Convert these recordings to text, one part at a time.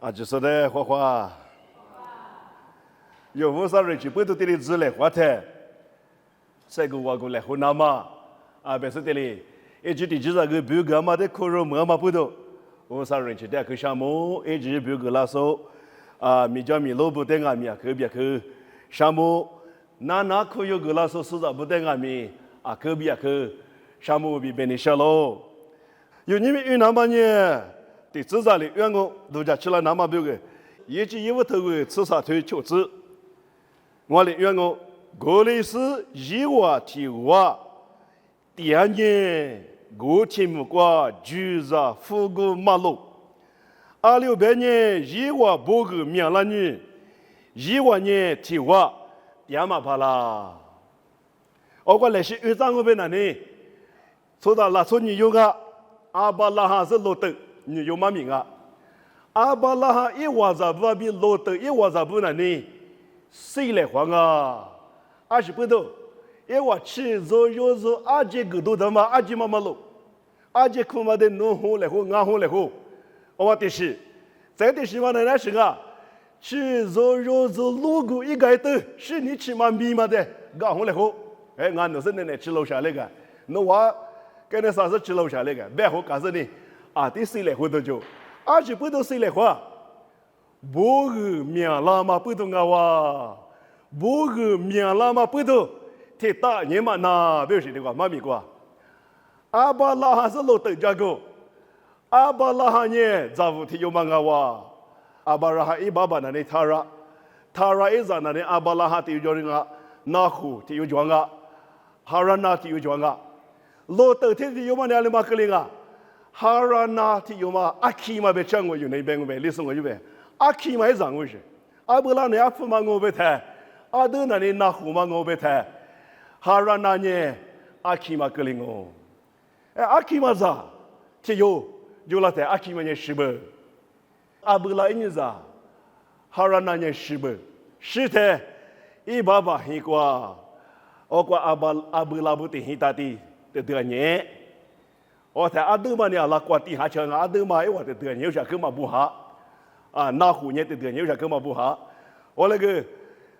就是的花花，有不少人去不都这里治来花台，这个我过来湖南嘛，不是这里，一直的至少个别个嘛的可肉么嘛不都，不少人去带去项目，一直别个拉手，米家米萝卜带俺米去别去项目，那可有个拉手实在不带俺米去别去项目比别人小喽，有你们云南嘛呢？对自家的员工都家起了那么多个，一级业务头个刺杀推求职，我的员工过来是一瓦提瓦，第二年我天目挂居着富国马路，2600年一瓦包个苗了女，1万年提瓦，第二嘛怕啦，我来是院长我被那里，说到拉说你有个阿巴拉哈是罗登。你有嘛名啊？阿巴拉哈一瓦扎布比罗德一瓦扎布那里，谁来还啊？20不到，一瓦七做有做阿姐个多的嘛，阿姐妈妈喽，阿姐苦嘛的农户来户，俺户来户，我的是，在的是嘛那是啊，七做有做路过一个的，是你起码密码的，俺户来户，俺都是那吃楼下那个，那我跟那啥是吃楼下那个，别户干啥呢？第谁来活的就，20不到谁来活？不个命拉嘛不懂啊哇，不个命拉嘛不懂，铁打你嘛那表示的话，妈咪个，阿巴拉哈是老等家个，阿巴拉哈呢，咋不提有嘛个哇？阿巴拉哈一爸爸那里塔拉一咋那里阿巴拉哈提有人啊，那户提有装啊，哈拉那提有装啊，老等提有嘛那里嘛个灵啊？哈拉那提有嘛？阿基嘛别讲我有那边我别，历史我有别。阿基嘛也讲我是，阿布拉那阿夫嘛我别谈，阿德那里那胡嘛我别谈，哈拉那呢阿基嘛格林哦，阿基嘛咋？提有了谈阿基嘛呢是不？阿布拉呢咋？哈拉那呢是不？是的，一爸爸很过，我过阿布拉不得很大的得呢。我在阿德玛呢，拉挂地下墙，阿德玛我在德牛下根本不好，那户呢在德牛下根本不好。我那个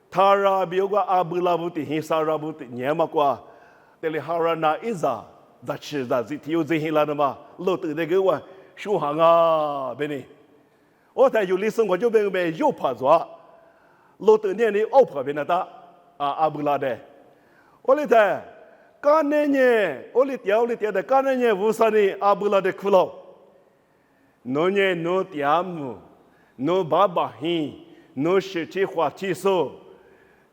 他拉比如说阿布拉布的很少拉布的年嘛过，这里哈拉那一咋咋吃咋子，有这些了的嘛，老头那个我修行啊，别呢。我在有历史我就别有怕抓，老头年里奥怕别那打阿布拉的，我来在。干那年，我哩掉的，干那年无啥的阿布拉的苦劳，侬年侬爹母，侬爸爸hin，侬身体花体手，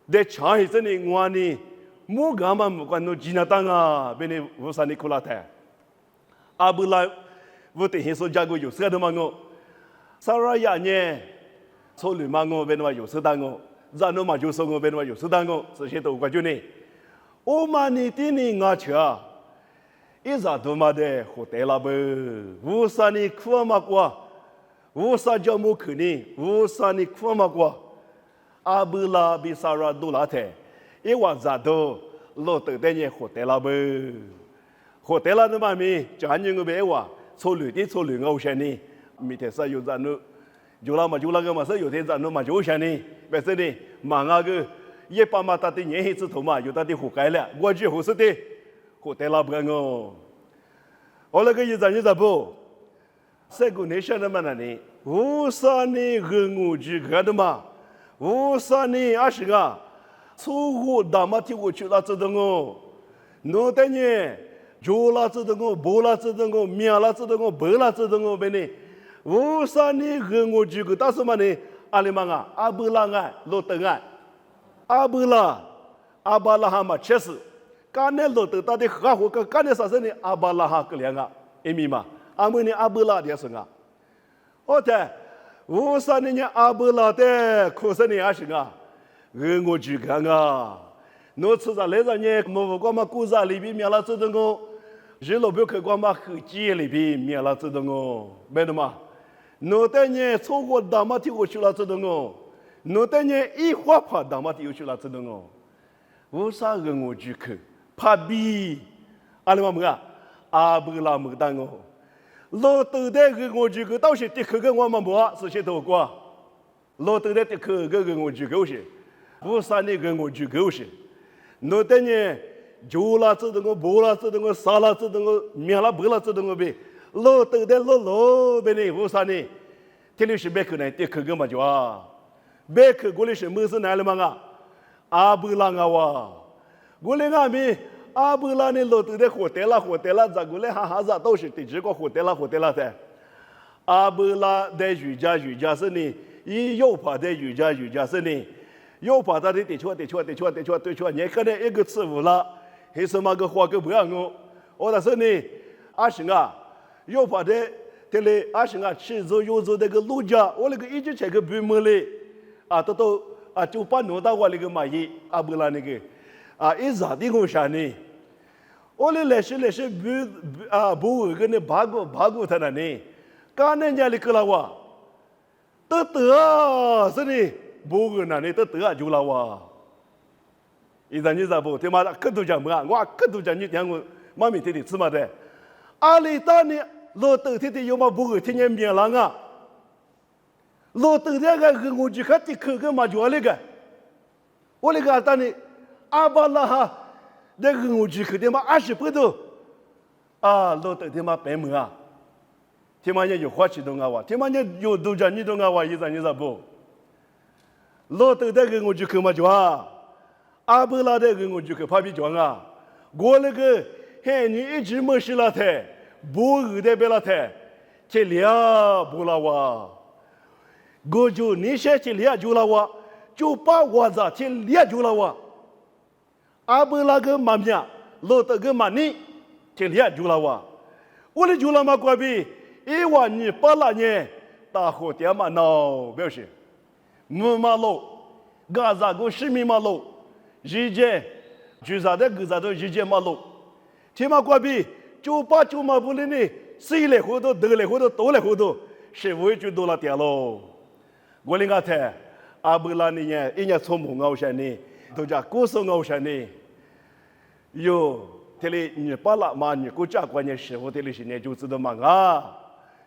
在长一阵的我呢，木干嘛木管侬吉那当啊，别你无啥的苦劳的，阿布拉我得先说加个有色的嘛我，萨拉亚呢，错了嘛我别那么有色当我，然后嘛就说我别那么有色当我，这些都关键呢。我们呢，对你阿车，一直都嘛的好得了不？无啥你苦嘛过，无啥叫么可能，无啥你苦嘛过。阿布拉比萨拉多拉特，一晚上都老头的人好得了不？好得了的嘛咪，讲你个别话，错乱的错乱我想呢，明天是有咱侬，就那个嘛是有天咱侬嘛就想呢，不是的，忙那个。一把嘛，他的年黑之头嘛，有他的活该了。我就合适的，活得了不干哦。我那个一咋不？这个你想的嘛那里，无啥呢和我去干的嘛？无啥呢阿是个，错误大嘛听我去了知道我，侬的呢，就了知道我，不了知道我，命了知道我，不了知道我，别呢，无啥呢和我去个，但是嘛呢，阿里嘛啊，阿不拉啊，罗登啊。阿巴拉哈嘛确实，刚才老头到底合伙个，刚才啥事呢？阿巴拉哈个两个，一米嘛，阿们呢阿布拉的是啊，我的，无啥呢阿布拉的，可是呢也是啊，我去看啊，侬吃啥来着呢？莫光嘛古啥里边面了知道我，日老表去光嘛后街里边面了知道我，没得嘛，侬的呢错过大马听我去了知道我。侬等年一花怕当嘛有去了知道我，为啥个我去看？怕比，阿里嘛么个阿布拉么当我，老头的个我就个到时的可个我们不是些多过，老头的可个我就够些，不是那个我就够些，那等呢，就啦知道我不啦知道我啥啦知道我命啦不啦知道我呗，老头的老呗呢，不是呢，这里是别可能的可个嘛就啊，别可过来是么子难了嘛啊，阿不啦啊哇，过来俺们。阿布拉呢老头的火得了，咋过来哈咋都是对这个火得了噻。阿布拉的瑜伽是呢，以右怕的瑜伽是呢，右怕他的对错，你可能一个词误了，还是么个话个不让我那是呢，阿是啊，右怕的这里阿是啊，吃走有走那个路家，我那个一直这个不么嘞，啊都啊就把弄到我那个蚂蚁阿布拉那个啊一咋的我啥呢？我们来是不跟你八股他那呢，刚人家里个了哇，得是呢，不跟那呢得就了哇。一旦你咋不，他妈的可都讲不啊，我可都讲你讲我妈咪天天吃嘛的，阿里达呢老头天天有嘛不跟天天面浪啊，老头那个我就看的可个嘛就那个，我那个阿达呢阿巴拉哈。那个我去去的嘛20%多，啊，老头他妈白门啊，他妈也有花起动啊哇，他妈也有都讲你动啊哇，一咋不？老头那个我去去嘛就啊，阿布拉那个我去去怕比装啊，我那个嘿你一直没事了噻，不饿的别了噻，这俩不了哇，我就你先这俩就了哇，就把我咋这俩就了哇。阿布拉个妈咪啊，老头个妈你，这里就了哇，我的就了嘛关闭，一万你八了呢，大伙点嘛闹表示，木马路，嘎咋个市民马路，日间，就啥的个啥的日间马路，天嘛关闭，就把就嘛不了呢，谁来活动，得来活动，都来活动，社会就多了点喽，我领个台，阿布拉呢，一年从红熬上呢。都叫古时候上呢，有这里你把那嘛你国家关键师傅这里是呢就知道嘛啊，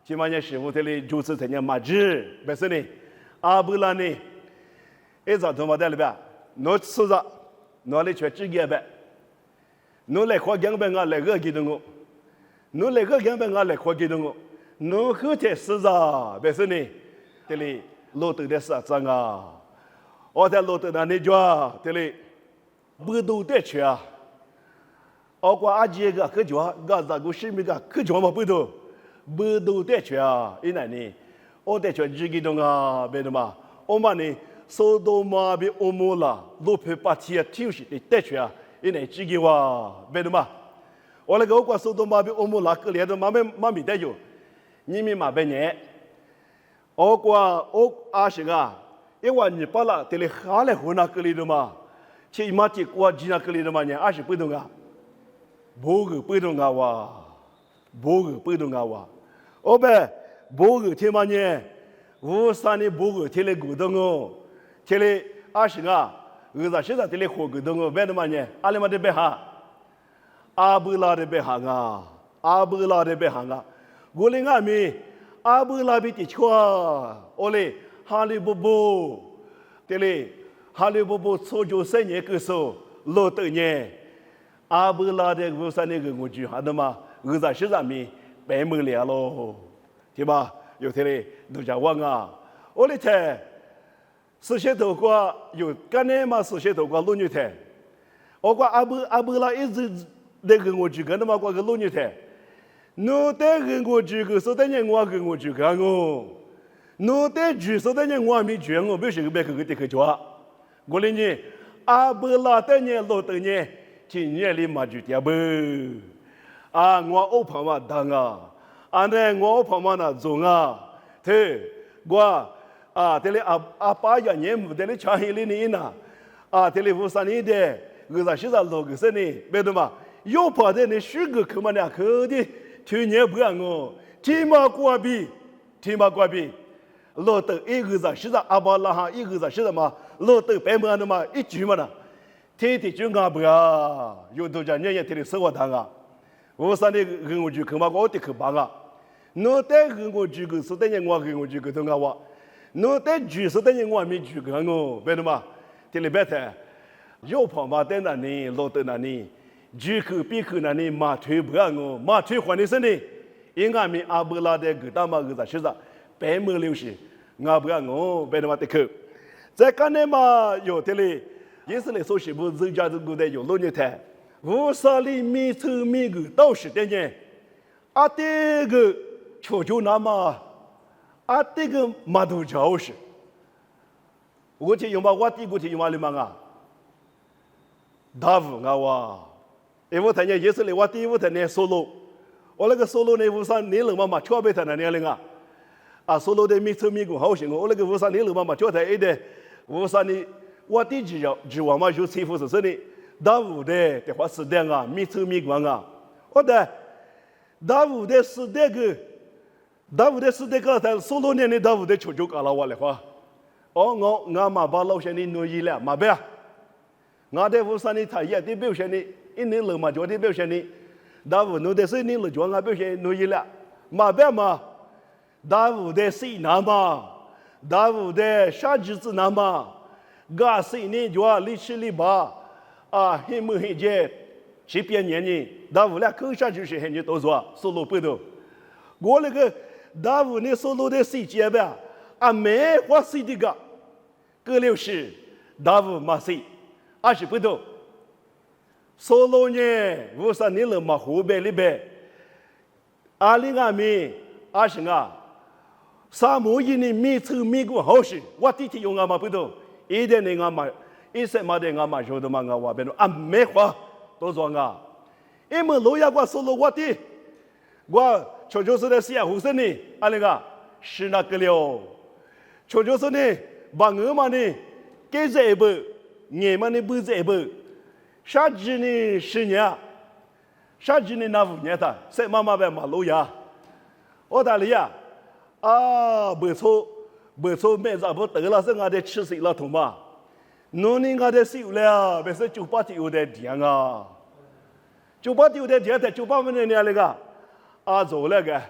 起码呢师傅这里就是他呢嘛知，不是呢，阿布拉呢，一早他妈在里边，侬吃着，侬来吃几个呗，侬来花两百啊来个给的我，侬来个两百啊来花给的我，侬后天吃着，不是呢，这里老头的啥子啊？我在老头那里叫，这里不都得吃啊？我过阿姐个可叫，个咋个市民个可叫嘛不都得吃啊？因为呢，我得吃几个东啊，别的嘛，我们呢，苏东马比欧姆啦，路皮把铁挑起的得吃啊，因为几个哇，别的嘛，我那个我过苏东马比欧姆啦，可怜的妈咪得有，你们嘛别呢？我过我阿是个。因为你把那这里下来河那个里的嘛，起码这过几那个里的嘛呢，20%动啊，不个不动啊哇，不个不动啊哇，我呗不个天嘛呢，我山里不个天里古动哦，天里20啊，我在现在天里河古动哦，别的嘛呢，阿里嘛的别哈，阿布拉的别哈啊，阿布拉的别哈啊，我领阿米阿布拉比的错，我嘞。哈利波波，对嘞，哈利波波初九3年个时候，老头呢，阿布拉的五三那个我就喊的嘛，我在市上面白门了喽，对吧？有天嘞，都叫我啊，我的台40头瓜有干呢嘛40头瓜老牛台，我讲阿布拉一直那个我就跟他嘛挂个老牛台，侬带个我就个，说等年我跟我就干哦。侬在举手的人我还没举，我不是个别个的去抓。我的呢，阿布拉的呢，老的呢，今年里嘛就点不。啊，我欧旁嘛当啊，啊呢我欧旁嘛那种啊，对，我啊这里阿爸呀年母这里长黑里呢呐，啊这里53年的，我在现在老个是呢，别的嘛，有跑的呢许个可嘛呢，可的去年不让我，天马挂壁。老头一个在现在阿巴拉哈，一个在现在嘛，老头白门的嘛，一句嘛呢，天天就阿不呀，有多家年天天生活堂啊，53年跟我就去嘛，我得去帮啊，侬带和我举个，是等于我和我举个东啊话，侬带举是等于我没举个我，别的嘛，这里边的，右旁嘛在那里，落在那里，举口闭口那里，马腿不让我，马腿换的是呢，因俺们阿布拉的个大马个啥是啥，白毛流血，阿不让我，别的嘛得口，在干那嘛有的嘞，也是来说是不人家这个的有老年台，无啥里米臭米个都是的呢，啊这个求求那么。啊，这个马头桥是，我去用嘛，我第过去用嘛里嘛啊，大夫啊哇，因为他呢也是来我第一步他呢solo，我那个solo呢无啥年龄嘛，全被他那年龄啊，啊solo的米臭米个好行我那个无啥年龄嘛，全他一的无啥呢，我第几要就我嘛就欺负是的，大夫的话是的啊，米臭米个啊，我的大夫的是这个。大夫的是这个，他16年的大夫的求救搞了我来话，哦，我嘛把老乡的努力了，嘛别，我的无啥呢，他也得表现的，一年了嘛就得表现的，大夫努的是你了，就我表现努力了，嘛别嘛，大夫的是那嘛，大夫的啥日子那嘛，我是呢就历史里吧，啊，很没很节，7年呢，大夫俩口上就是很节都说16不多，我那个。大夫呢所录的细节吧，啊没花细的个，各六十，大夫嘛细，20不多。所录呢，无啥你了嘛湖北里边，20米20啊，3亩一年米臭米个好事，我弟弟用啊嘛不多，一点的啊嘛，1嘛的啊嘛晓得嘛啊话别说啊没花都说啊，因为老爷我所录我的，我。求求是的是呀，胡生呢？啊那个是那个了。求求是呢，把我们呢给这一步，你们呢不这一步。啥子呢10年，啥子呢那5年的，谁妈妈别马路呀？澳大利亚啊，不错，不错，没啥不得了，是俺的吃水了同嘛。农民俺的收了，不是98有的甜啊，98有的甜的，98分的那个。啊，做那个，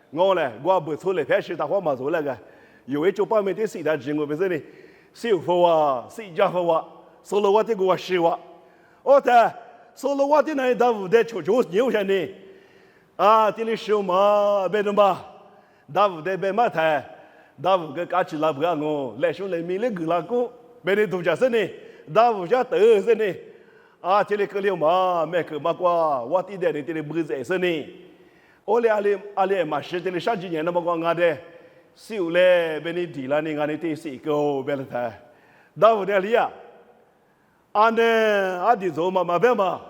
我呢，我不错嘞，平时大伙嘛做那个，有一98米的水的职我不是呢，小伙啊，谁家伙啊，说了我这个我是我，我的说了我的那大屋的求求牛下呢，啊，这里手嘛，别动吧，大屋的别马台，大屋个家起拉不让我，来兄来米来个拉个，别的度假是呢，大屋家得是呢，啊，这里个了嘛，没个嘛瓜，我弟弟的这里不是是呢。我俩阿里嘛是这里上几年那么光俺的，修嘞别你地了你俺的第四个别了他，大屋的里啊，俺呢阿弟做嘛别嘛，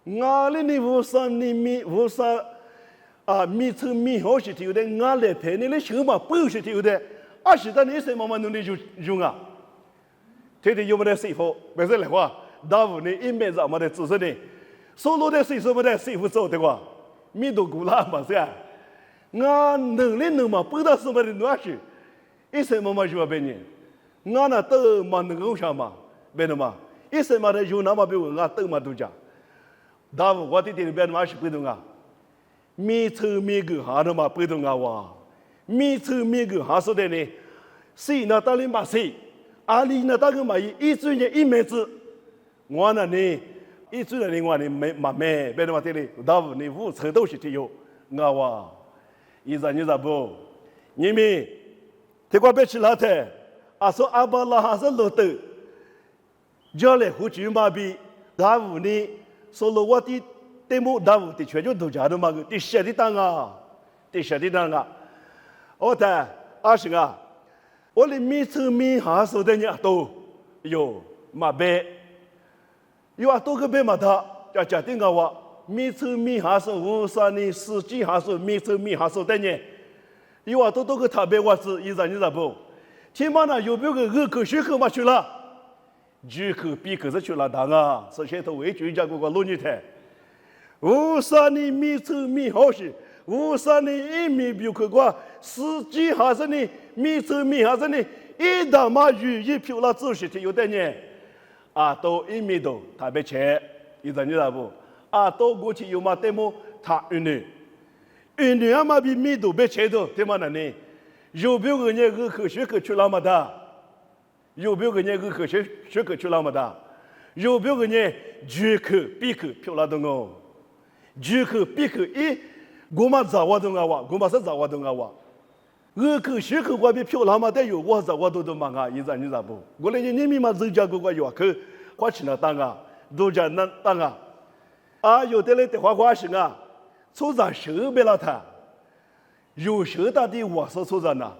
俺的你无啥你米无啥啊米臭米好是丢的，俺来陪你的手嘛不是丢的，20多年什么弄的就用啊，这里有没得师傅，不是来话，大屋呢一面怎么的只是呢，所有的师傅的师傅做的话。米都古拉嘛是啊，我能力能嘛不到什么的东西，一什么嘛就要别人，我那都嘛能够啥嘛，别的嘛，一什么的就那么别我都嘛都讲，大夫我的这里边嘛是不懂啊，米臭米个哈的嘛不懂啊哇，米臭米个哈说的呢，谁那到底嘛谁，阿里那大个嘛一转眼一辈子，我那呢。一直人话你没嘛没，别的话这里，大夫你5层都是提有，我话，你咋不？你们这个别吃老太，啊说阿巴拉哈是老头，将来胡军马比大夫呢，说了我的对目大夫的全球都家的嘛个，的写的当啊，的写的当啊，我的20啊，我的米臭米哈说的呢都有嘛别。有啊，多个别嘛他，要假定个话，米臭米哈说无啥呢，实际哈说米臭米哈说的呢，有啊，多个特别我是你咋不？起码呢，有没有个2口10口嘛去了，10口比口是去了当啊，首先头为专家个老女台，无啥呢米臭米好事，无啥呢一米比口个，实际哈是呢米臭米哈是呢，一大马鱼一票了知识的有的呢。啊，都1米多，特别浅，你咋不？啊，都过去有嘛？对么？他1年女阿妈比米都别切的，对吗？那呢？有别个人个科学去那么大，有别个人个科学去那么大，有别个人绝口闭口漂亮的哦，绝口闭口我们早我都我，我们是早我都我。我口学口我比漂亮嘛，但有我早我都忙啊，你咋不？我连你们嘛自家个有口，花钱了当啊，都叫那当啊，啊有的嘞的花行啊，出咱手别了他，有手到底我说出咱呐，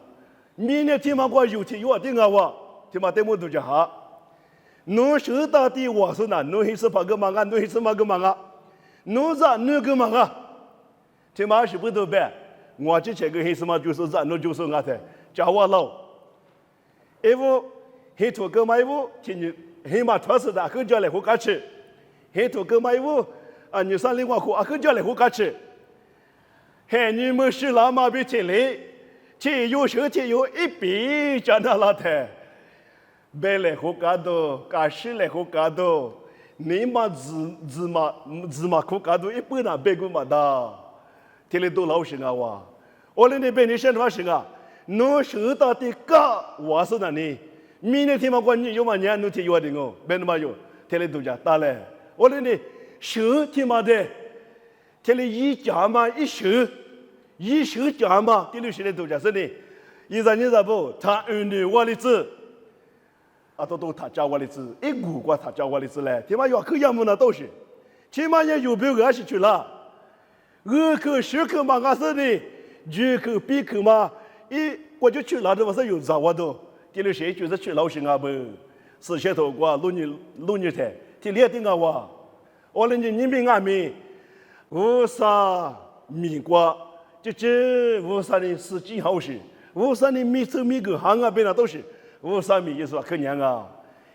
明年天嘛我有天有定啊我，天嘛天么都叫哈，侬手到底我说呐，侬还是怕个忙啊，侬还是嘛个忙啊，侬咋侬个忙啊？天嘛是不都白？我之前个黑什么就是咱侬就是我的，叫我老，因为黑土哥嘛，因为今年黑马ထွက်是的，很叫来胡干吃，黑土哥嘛，因为啊，你上另外胡啊，很叫来胡干吃，嘿，你们是老马别听嘞，这有时天有一笔叫那老太，别来胡干多，干事来胡干多，你嘛字嘛胡干多，一般那别个嘛的。听了都老实啊哇！我那边你现在是啊，侬收到的个我是哪里？明年天嘛过年有嘛年侬听有的哦，别那么有，听了都讲打嘞。我那里收天嘛的，听了一讲嘛一收讲嘛，第六现在都讲是呢，一三年啥不？他儿女我的子，啊都他教我的子，一股过他教我的子嘞，天嘛要可样么那都是，起码也有别个是去了。二口十口嘛，俺是的，九口闭口嘛，我就去哪的我是有啥我都，第六谁就是去老师啊不，是些头瓜录你台，第六定啊我那你明俺们，无啥米瓜，这无啥的是真好事，无啥的米走米狗行啊边那都是，无啥米也是可娘啊，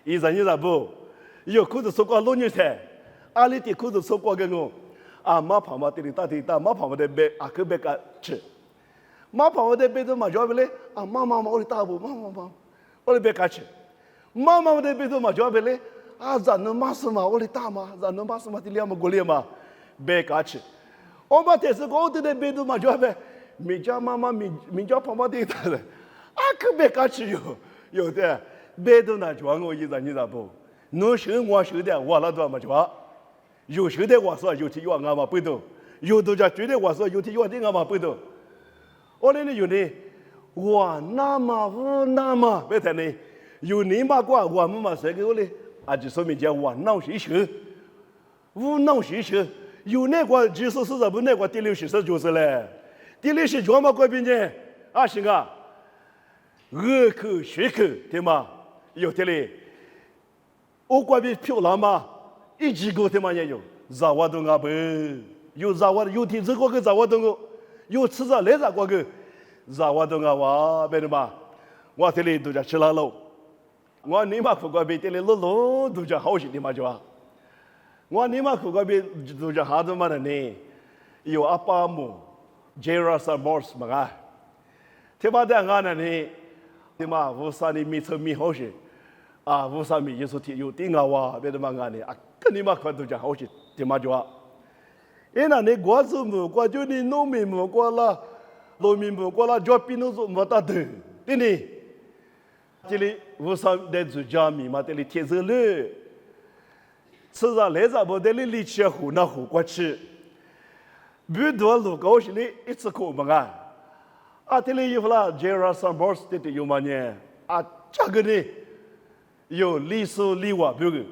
一咋不，有裤子说过录你台，阿里的裤子说过跟我。啊，马跑嘛，这里大，马跑嘛的背啊，可别个吃，马跑嘛的背都嘛叫不嘞？啊，妈，我的大步，妈，我的别个吃，妈的背都嘛叫不嘞？啊，咱能马什么？我的大嘛，咱能马什么？这两么过来嘛，别个吃，我嘛但是我的背都嘛叫不，没叫妈妈，没叫跑嘛的大的，啊，可别个吃有的背都那叫我你咋不？侬收我收的，我那多么叫？有时的我说有天有俺嘛不懂，有的家觉得我说有天有的俺嘛不懂。我那里有呢，我那么别谈呢，有你嘛过我们嘛谁给我嘞？啊，就说明讲我闹谁学，我闹谁学，有那个就是啥不那个第六十就是嘞，第六十叫嘛过边呢？啊行啊，二口学口对吗？有的嘞，我过边漂亮嘛。一直go他妈也有，咋我都阿不，有咋我有天这个咋我都有吃着来咋过个，咋我都阿哇，别的嘛，我这里都叫吃了喽，我你妈苦过别这里路都叫好些的嘛就啊，我你妈苦过别都叫哈子嘛的呢，有阿爸母 ，Jerasa Morse 嘛啊，他妈在俺那呢，他妈无啥的米吃米好些，啊无啥米就是有定啊哇，别的嘛俺呢啊。跟你妈看都讲好些，对嘛就啊？因那你过是么过就你农民么过了，农民么过了，就比侬说么大头，对呢？这里无啥在做家米嘛，这里天色热，吃上来啥不？这里力气湖那湖过去，不多路高些哩，一次口嘛啊！啊，这里有啦 ，Jera Sambors 这有嘛呢？啊，这个呢有历史历史标个。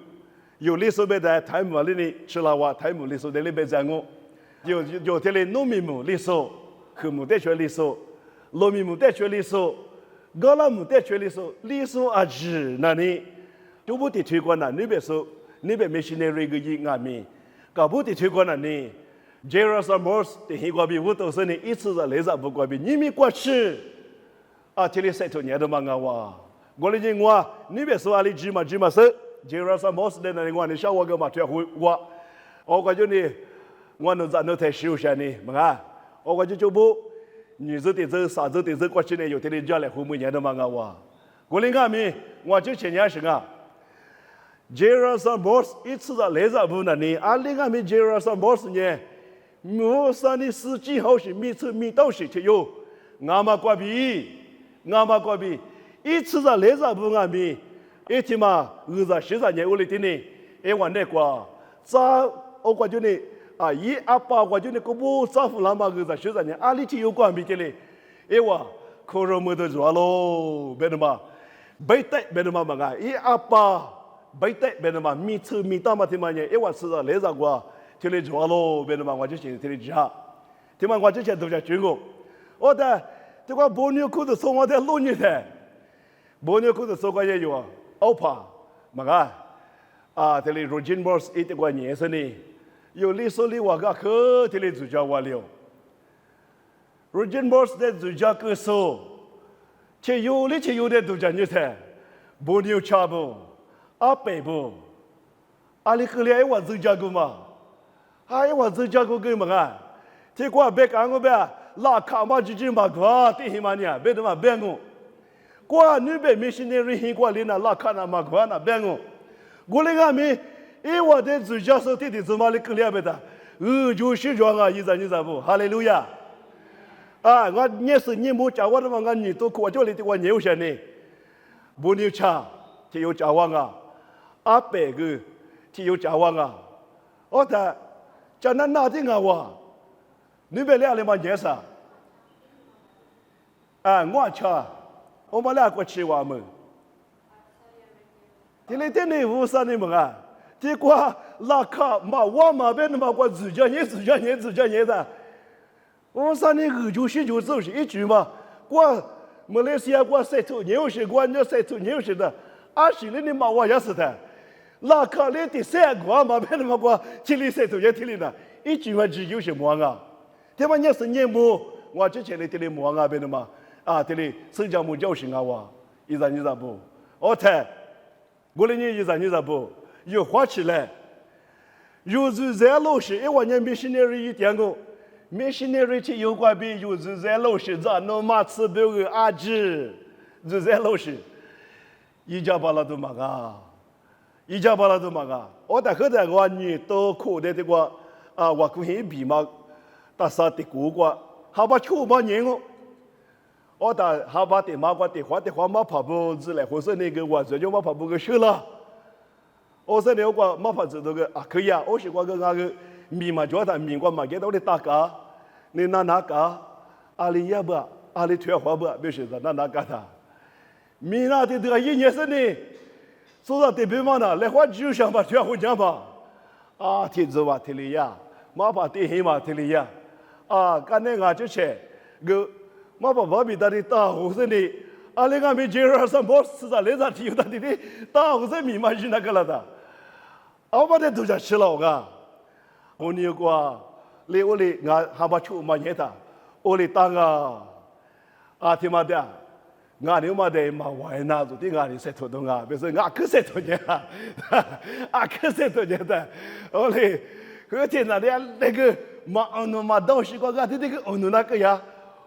有历史被在台姆里呢吃了话，台姆历史在里边讲我，有这里农民母历史，和母带学历史，农民母带学历史，高拉母带学历史，历史啊是那里，就不得推广那那边说，那边没现在这个一案面，搞不得推广那里 ，Jerasa Morse 的黑瓜比我都是呢，一次在来上不瓜比，你们过去，啊，这里晒头年都忙啊哇，我的人我那边说阿里芝麻是。Jerasa Morse 的那里我小我个嘛退回我感觉呢，我能在那台休息呢，嘛啊，我感觉就不，女子的这啥子的这过去呢，有的人家来父母年的嘛我，我另外面我就前年是啊 ，Jerasa Morse 一次在来上不那里，啊另外面 Jerasa Morse 呢，我三的司机好是每次每到时就有，俺们过比，一次在来着不俺们，一天嘛20-13年我来的呢，我那个在我感觉呢一阿爸我觉得个不在乎那么20-13年，阿里就有关比的嘞，我可能没得做咯，别的嘛，别的嘛嘛一阿爸。别的嘛，每次每到嘛，他妈呢，我是在来着过，就来做咯，别的嘛，我就现在来讲，他妈我之前都在中国，我的这个伯牛裤子送我的6年的，伯牛裤子送我也有，欧帕，嘛这里如今波是一个年生呢，有历史里我个可这里主教我了，如今波是在主教歌手，且有的都讲你的，伯牛差不。北部，阿里克里我自家个嘛，我自家个个嘛这个别讲我别，拉卡嘛就嘛个，对起嘛呢，别的嘛别个，我你别没心的人过来那拉卡那嘛个那别个，我那个没，我的自家手弟弟怎么里克里别的，就是这样你咋不？哈利路亚，我也是你没讲我的嘛，我你都过叫你的我牛些呢，不牛cha，就有讲我阿北个，就有讲我我的，叫那的我，你别俩嘛年啥？我吃，我们俩过吃我们。这里的呢，无啥的嘛这个拉卡嘛，我嘛别那么过自家年的，我啥呢？就是一句嘛，我马来西亚我晒头牛是，我那晒头牛是的，20年的嘛我也是的。拉卡里的3个嘛，别那么过，这里晒头也听里呢，一句话只有什么他们也是年末，我之前的这里么别那么这里生姜木教训我，你咋不？我猜，我的你咋不？又花起来，又是在老师，我年missionary 一点个，missionary 去有关比，又是在老师在那马吃不个阿姊，就在老师，一家把那都嘛我在后头我女都苦的这个我可以比嘛，但是的古个，好把秋把年哦，我在好把的马个的花马跑步之类，或是那个我这就马跑步个学了，我说那个马跑子那个可以我是我个那个米嘛，叫他米我嘛给到的大家，你哪个阿里也不，阿里退化不，别说的哪个他，米那的这个1年生呢。说到这边嘛呢，来话就想把退回家吧，听着话听里呀，马把地黑嘛听里呀，刚才我之前个马把外面的大胡子呢，那个没接着上班是在来着提的的大胡子密码是那个了的，我把这都在吃了个，我那个我还把出嘛年的，我来当听嘛的。我你嘛的嘛外那做的我你晒头东别说我可晒头呢，可晒头呢的，我嘞，后天那个嘛东西我的那个那个呀，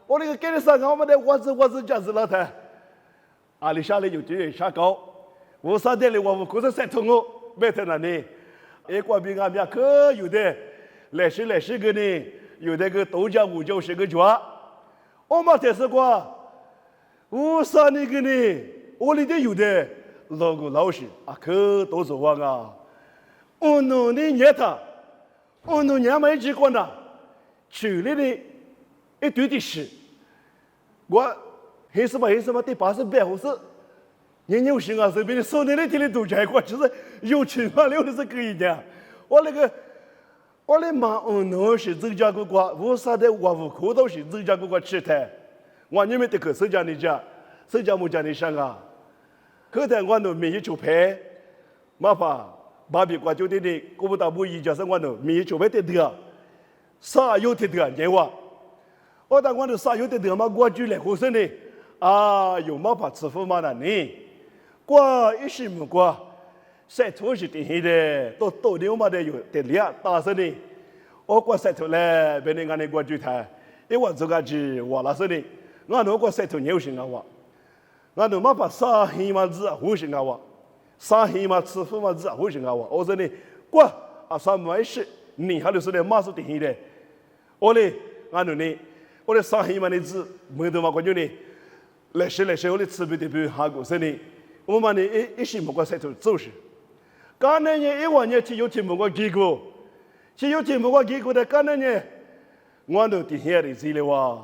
我那个给你说我们的我是这样子了的，你下来有点下高，我啥的嘞我可是晒头别在那里，过比俺们可有的来是个呢，有那个豆浆五角是个脚，我嘛才是过。我啥那个呢？我里头有的老师可都是我我弄的年他，我弄年没几个呢，去了的一堆的事，我还是嘛得80或是年有心随便的手那里天里都摘过，就是有情况留的是可以的。我的妈，弄是增加个我啥的我无苦都是增加个吃的。我你们这个谁家的家，谁家没家的上后头我都没就拍，麻烦把别个就的我不到不一家生我都没就拍的啥有的年我当我都啥有的嘛，我就来后生的有麻烦吃饭嘛那呢，我一时没晒头是的的，都的嘛的有的俩大声的，我晒头嘞，别人俺那我就谈，我这个是我那是的。我那个晒头牛行我那嘛把啥黑嘛子好行我，啥黑嘛吃饭嘛子好行我说呢，我啥没事，你还是来马上定的，我嘞，俺努呢，我嘞上海嘛的子，门头嘛关键呢，来些我嘞吃不得不下过生呢，我们呢一心不管晒头走势，刚那年1万年只有听不过结果，只有听不过结果的刚那年，我都底下的资料哇，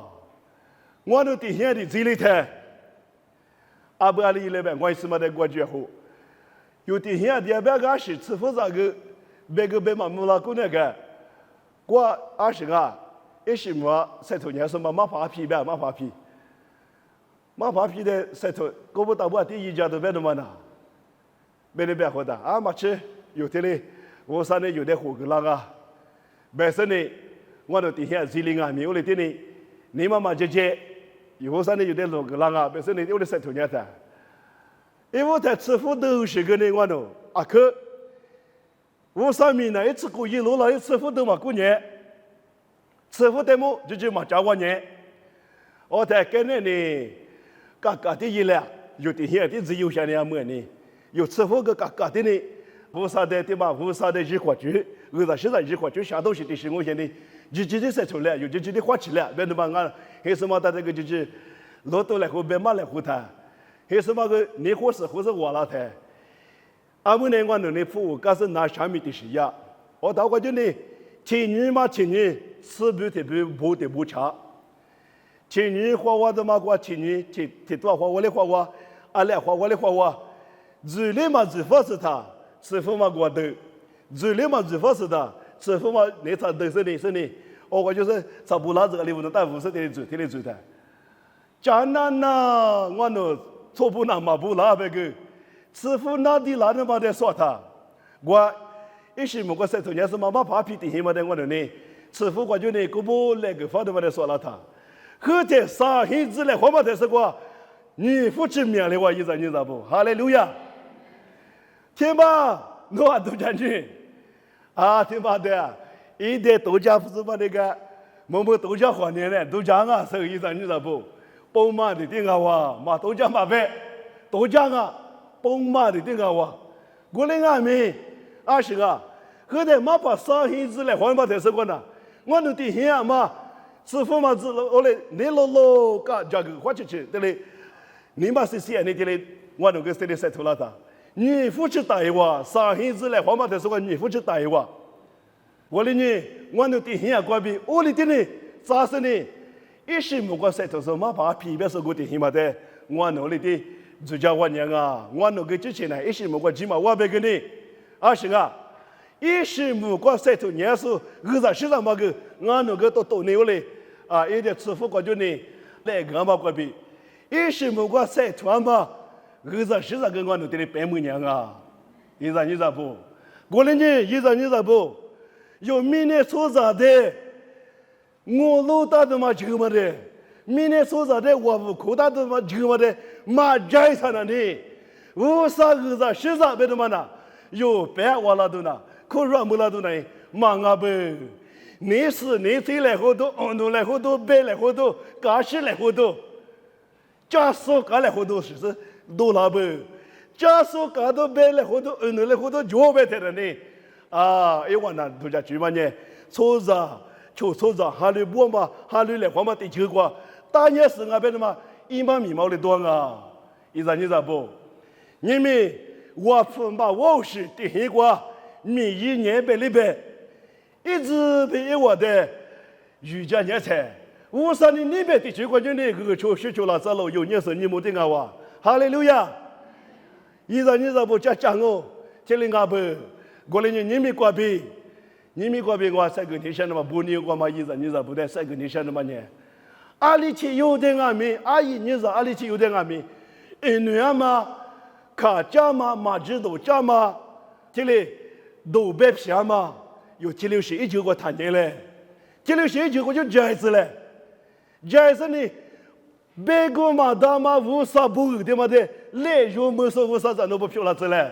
我都底下的资料的，阿不阿里那边我是嘛的国家户，有底下的别个是吃复杂个，别个别嘛木拉姑那个，我20啊。一心嘛，晒头年什么马扒皮呗，马扒皮的晒头，搞不到我第一家都别那么难，别的别好的啊，马吃有的嘞，我山里有的火个那个，本身呢，我都底下20啊米，我的店里，你妈妈姐姐，有山里有的路个那个，本身呢我的晒头年的，因为我在吃饭都是个呢，我都啊可，我上面呢一次过一路了，一次饭都嘛过年。吃饭的么就嘛教我呢，我在跟那呢，嘎嘎的一了，有的现的只有些那么呢，有吃饭个嘎嘎的呢，无啥的对吧？无啥的日活局，为啥现在日活局下东西的是我现在自己的晒出来，有自己的花起来，别的嘛俺还什么他这个就是老多来后别马来后他，还什么个你或是我了他，俺们呢我能力服务，可是拿下面的是呀，我到过就呢，前年吃不得不得不差，前年花我的嘛过前年提多花我的花我，阿来花我的花我，嘴里嘛只发是他，吃饭嘛过的，嘴里嘛只发是他，吃饭嘛那他都是你，我就是找不拉这个礼物能带50的嘴的，讲那我no错不那嘛不拉别个，吃饭那的拉那嘛得说他，我一时么个晒头年是妈妈扒皮的什么的我呢。吃饭我就呢，古不那个发的嘛的说了他，后天上黑子来，我们才是个你父亲命的话，你知道不？哈利路亚！听吧，我都讲你啊，听吧的，一点都讲不是把那个某都讲好年嘞，都讲啊，所以你知道不？帮忙的定啊哇，嘛都讲麻烦，都讲啊，帮忙的定啊哇，我来俺们20啊，后天嘛把上黑子来，我们才是个呢。我能底下嘛，师傅嘛是我嘞，你老个这个花去，对嘞，你嘛是谁？你这里我能给这里晒头了的，你夫妻大一话，上黑子来，我嘛才是个你夫妻大一话，我嘞呢，我能底下关闭，我嘞的呢，咋是呢？一时没过晒头时候，嘛把皮表是我底下嘛的，我能嘞的，就叫我娘啊，我能给之前呢，一时没过起码我别给你，20啊。一时没过晒头年数，20上嘛个，俺那个都年了嘞，啊，一点吃饭过就呢，来个嘛过比，一时没过晒头嘛，20上个俺那的白木娘啊，你知不？过年呢，你知不？有明年说啥的，我老大的嘛就么的，明年说啥的，我不扩大的嘛就么的，嘛摘上了呢，50上别的嘛呢，有白我拉都呢。可软不拉都来，忙啊不？你是你谁来活动？弄来活动，白来活动，干事来活动，家属干来活动是多拉不？家属干到白来活动，弄来活动就白得了呢。啊，一万那都叫几万年，错着，哈利波嘛，哈利来话嘛地球过，大年是俺别的嘛，1万米毛的多啊，你知不？你们我分把我是第一个。每一年里边，一直被我的瑜伽年菜，50年里边的结果就那个学了这路有年是你没得啊哇，哈利路亚！你知不讲哦，这里阿不，过来你们过比我3个年前的嘛，不年过嘛，你知不得3个年前的嘛呢？阿里去有的阿米，阿姨你知阿里去有的阿米，女儿嘛，卡家嘛知道家嘛，这里。都白皮嘛，有19个谈年嘞，19个就这样子嘞，这样子呢，别个嘛大嘛无啥不的嘛的，来有没说无啥咱都不漂亮子嘞，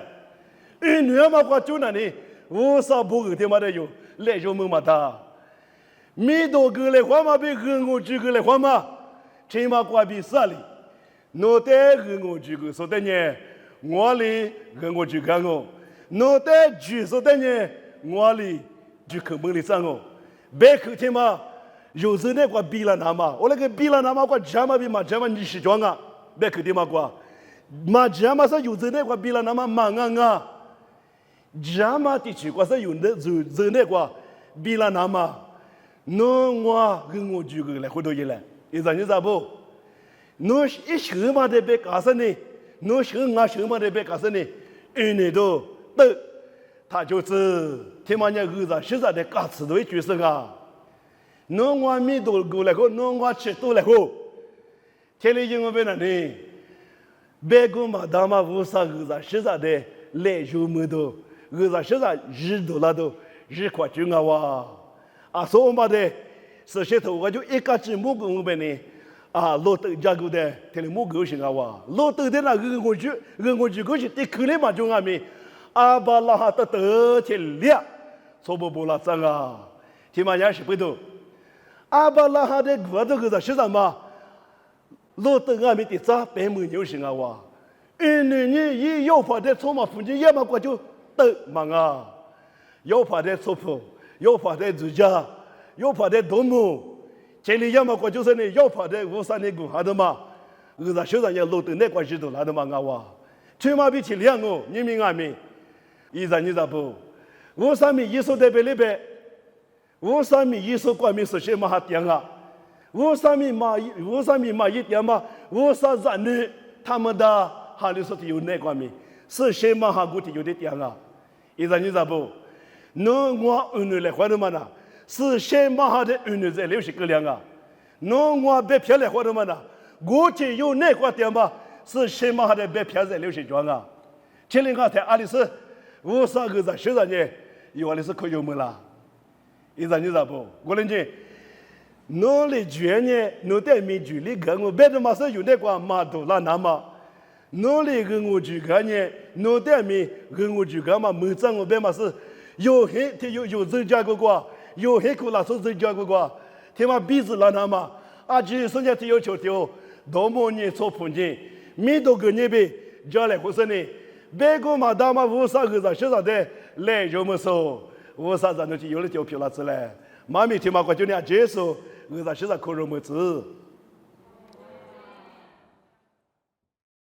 女儿嘛过就那里无啥不的嘛的有，来有没嘛大，没多个来话嘛比我这个来话嘛，起码过比啥哩，我带我这个说的呢，我哩我这个我。侬在举手的呢，我哩就口门里上哦，别口听嘛，有时那个比了那么，我那个比了那么个什么比嘛什么你是装啊，别去的嘛个，嘛什么是有时那个比了那么忙啊，什么地区个是有的有那个比了那么，侬我跟我举个来回头一来，一阵你咋不？侬一什么的别干什呢？侬什么的别干什呢？一年多的，他就是天马年儿子实在的干吃的角色啊。侬我米多过来后，侬我吃多来后，天里因为别那呢，别个嘛大嘛无啥儿子实在的来就没多，儿子实在日多了都日快就啊哇，啊所以嘛的，是些头我就一个字木工边呢，啊老头家个的天里木工行啊哇，老头的那个我就过去得可怜嘛就阿咪，阿巴拉哈的得天亮，错不啦真啊，天嘛也是不多。阿巴拉哈的国都个是什么？老头阿弥的咋白没有行啊哇？你一要发的错嘛，父亲要么我就得忙啊，要发的错铺，要发的住家，要发的动物，这里要么我就是呢，要发的无啥那个哈的嘛，我在学上也老头那关系都拿的嘛啊哇，起码比起两个，你明阿弥，一咱你咋不？我上面一说代表那边。我上面一说关键是些嘛哈点啊，我上面嘛一点嘛，我啥人呢？他们的哈里说的有那关面，是些嘛哈估计有的点啊，一阵你咋不？侬我儿女来活的嘛呢？是些嘛哈的儿女在留些个量啊，侬我别漂来活的嘛呢？估计有那个点嘛，是些嘛哈的别漂在留些庄啊，前两个在阿里是，我啥个在学生呢？有阿里是可有么啦？一阵你咋不？我认为，侬来捐呢，侬在面距离跟我别的嘛是有那个马多啦那么，侬来跟我去看呢，侬在面跟我去看嘛，没挣我别嘛是有黑他有增加过个，有黑苦啦是增加过个，他妈鼻子啦那么，啊就是人家他要求的，多么年做碰见，面都跟你比，将来或是呢，别个嘛大嘛无啥个啥学啥的来就没说。我啥子东西有了就票了之嘞，妈咪听嘛，我就俩接受，我啥现在可容么子。